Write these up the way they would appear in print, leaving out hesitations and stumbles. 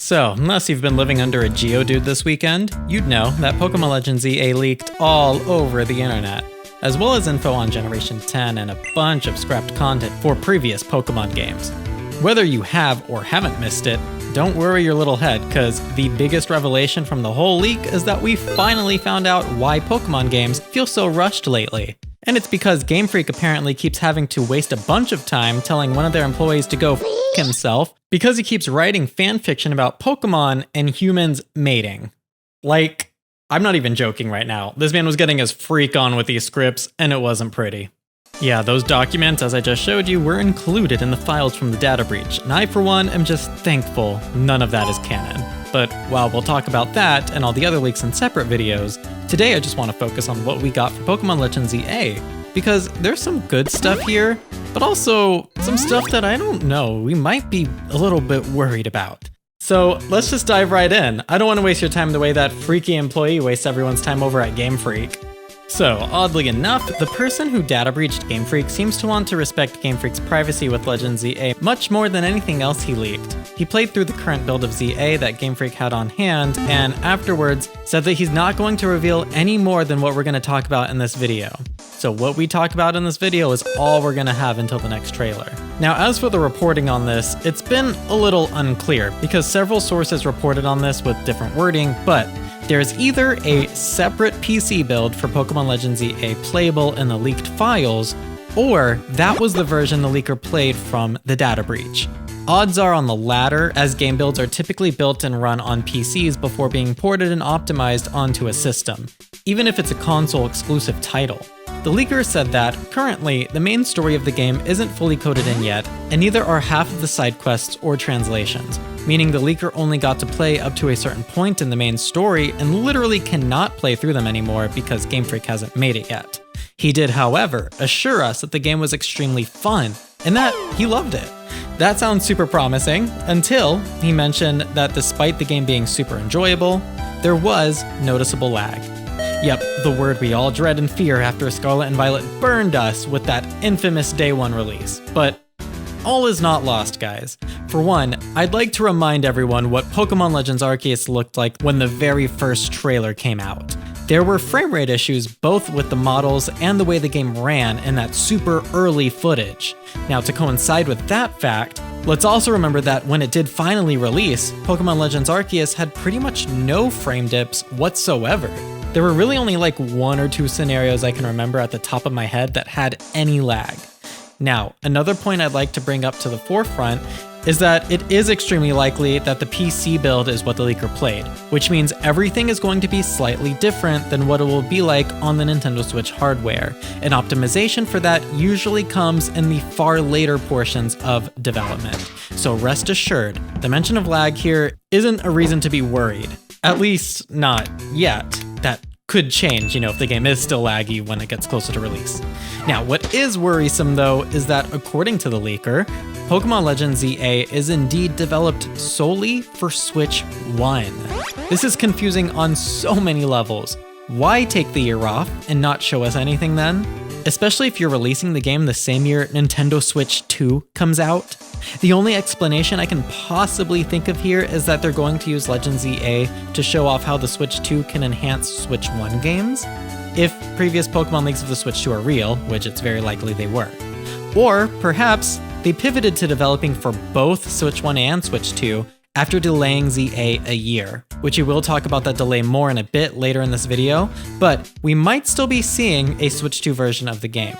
So, unless you've been living under a Geodude this weekend, you'd know that Pokemon Legends EA leaked all over the internet, as well as info on Generation 10 and a bunch of scrapped content for previous Pokemon games. Whether you have or haven't missed it, don't worry your little head, cause the biggest revelation from the whole leak is that we finally found out why Pokemon games feel so rushed lately. And it's because Game Freak apparently keeps having to waste a bunch of time telling one of their employees to go f*** himself because he keeps writing fanfiction about Pokemon and humans mating. Like, I'm not even joking right now. This man was getting his freak on with these scripts, and it wasn't pretty. Yeah, those documents, as I just showed you, were included in the files from the data breach, and I, for one, am just thankful none of that is canon. But while we'll talk about that and all the other leaks in separate videos, today I just want to focus on what we got for Pokemon Legends EA, because there's some good stuff here, but also some stuff that I don't know, we might be a little bit worried about. So let's just dive right in. I don't want to waste your time the way that freaky employee wastes everyone's time over at Game Freak. So, oddly enough, the person who data breached Game Freak seems to want to respect Game Freak's privacy with Legends ZA much more than anything else he leaked. He played through the current build of ZA that Game Freak had on hand, and afterwards said that he's not going to reveal any more than what we're going to talk about in this video. So what we talk about in this video is all we're going to have until the next trailer. Now, as for the reporting on this, it's been a little unclear, because several sources reported on this with different wording, but there's either a separate PC build for Pokemon Legends EA playable in the leaked files, or that was the version the leaker played from the data breach. Odds are on the latter, as game builds are typically built and run on PCs before being ported and optimized onto a system, even if it's a console-exclusive title. The leaker said that, currently, the main story of the game isn't fully coded in yet, and neither are half of the side quests or translations, meaning the leaker only got to play up to a certain point in the main story and literally cannot play through them anymore because Game Freak hasn't made it yet. He did, however, assure us that the game was extremely fun, and that he loved it. That sounds super promising, until he mentioned that despite the game being super enjoyable, there was noticeable lag. Yep, the word we all dread and fear after Scarlet and Violet burned us with that infamous Day 1 release. But all is not lost, guys. For one, I'd like to remind everyone what Pokemon Legends Arceus looked like when the very first trailer came out. There were frame rate issues both with the models and the way the game ran in that super early footage. Now, to coincide with that fact, let's also remember that when it did finally release, Pokemon Legends Arceus had pretty much no frame dips whatsoever. There were really only like 1 or 2 scenarios I can remember at the top of my head that had any lag. Now, another point I'd like to bring up to the forefront is that it is extremely likely that the PC build is what the leaker played, which means everything is going to be slightly different than what it will be like on the Nintendo Switch hardware, and optimization for that usually comes in the far later portions of development. So rest assured, the mention of lag here isn't a reason to be worried. At least not yet. That could change, if the game is still laggy when it gets closer to release. Now, what is worrisome though is that according to the leaker, Pokemon Legends ZA is indeed developed solely for Switch 1. This is confusing on so many levels. Why take the year off and not show us anything then? Especially if you're releasing the game the same year Nintendo Switch 2 comes out. The only explanation I can possibly think of here is that they're going to use Legends EA to show off how the Switch 2 can enhance Switch 1 games, if previous Pokemon leaks of the Switch 2 are real, which it's very likely they were. Or perhaps they pivoted to developing for both Switch 1 and Switch 2 after delaying ZA a year, which we will talk about that delay more in a bit later in this video, but we might still be seeing a Switch 2 version of the game.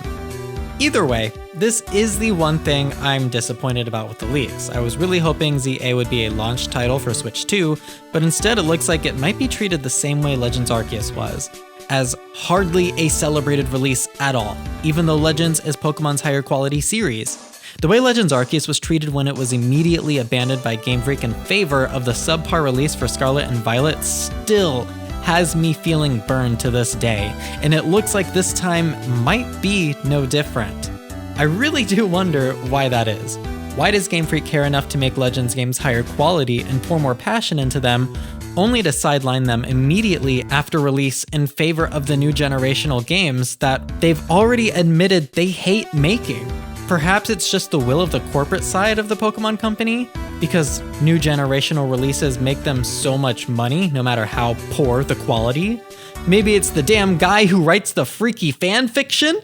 Either way, this is the one thing I'm disappointed about with the leaks. I was really hoping ZA would be a launch title for Switch 2, but instead it looks like it might be treated the same way Legends Arceus was, as hardly a celebrated release at all, even though Legends is Pokemon's higher quality series. The way Legends Arceus was treated when it was immediately abandoned by Game Freak in favor of the subpar release for Scarlet and Violet still has me feeling burned to this day, and it looks like this time might be no different. I really do wonder why that is. Why does Game Freak care enough to make Legends games higher quality and pour more passion into them, only to sideline them immediately after release in favor of the new generational games that they've already admitted they hate making? Perhaps it's just the will of the corporate side of the Pokemon company? because new generational releases make them so much money, no matter how poor the quality. Maybe it's the damn guy who writes the freaky fan fiction?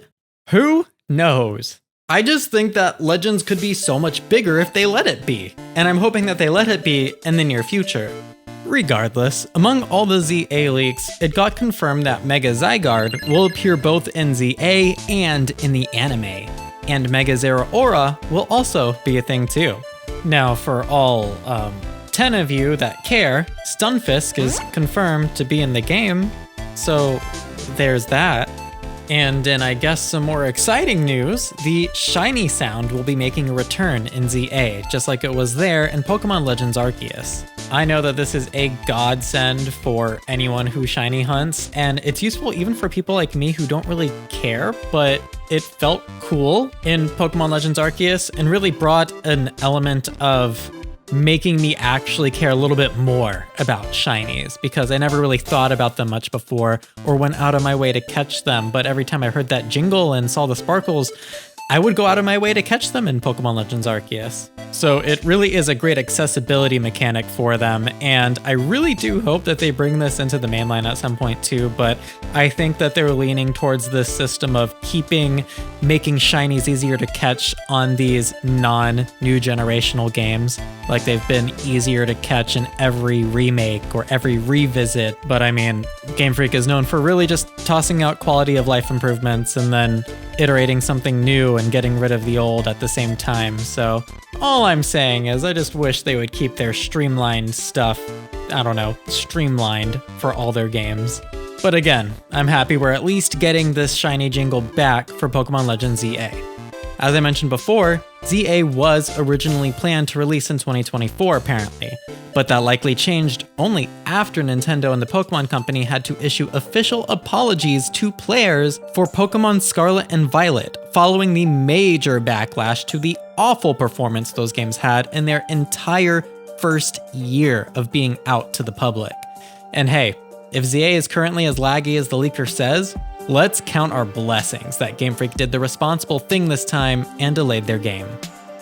Who knows? I just think that Legends could be so much bigger if they let it be, and I'm hoping that they let it be in the near future. Regardless, among all the ZA leaks, it got confirmed that Mega Zygarde will appear both in ZA and in the anime, and Mega Zeraora will also be a thing too. Now, for all 10 of you that care, Stunfisk is confirmed to be in the game, so there's that. And in, I guess, some more exciting news, the shiny sound will be making a return in ZA, just like it was there in Pokemon Legends Arceus. I know that this is a godsend for anyone who shiny hunts, and it's useful even for people like me who don't really care, but it felt cool in Pokemon Legends Arceus and really brought an element of making me actually care a little bit more about shinies, because I never really thought about them much before or went out of my way to catch them, but every time I heard that jingle and saw the sparkles, I would go out of my way to catch them in Pokemon Legends Arceus. So it really is a great accessibility mechanic for them, and I really do hope that they bring this into the mainline at some point too, but I think that they're leaning towards this system of making shinies easier to catch on these non-new generational games, like they've been easier to catch in every remake or every revisit. But I mean, Game Freak is known for really just tossing out quality of life improvements and then iterating something new and getting rid of the old at the same time. So all I'm saying is I just wish they would keep their streamlined stuff, streamlined for all their games. But again, I'm happy we're at least getting this shiny jingle back for Pokemon Legends ZA. As I mentioned before, ZA was originally planned to release in 2024 apparently, but that likely changed only after Nintendo and the Pokemon Company had to issue official apologies to players for Pokemon Scarlet and Violet, following the major backlash to the awful performance those games had in their entire first year of being out to the public. And hey, if ZA is currently as laggy as the leaker says, let's count our blessings that Game Freak did the responsible thing this time and delayed their game.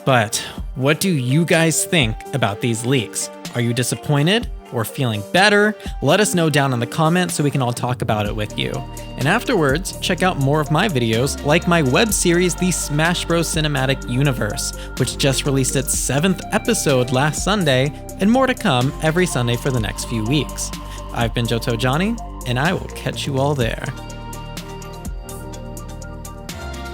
But what do you guys think about these leaks? Are you disappointed or feeling better? Let us know down in the comments so we can all talk about it with you. And afterwards, check out more of my videos like my web series, The Smash Bros. Cinematic Universe, which just released its 7th episode last Sunday, and more to come every Sunday for the next few weeks. I've been JotoJohnny, and I will catch you all there.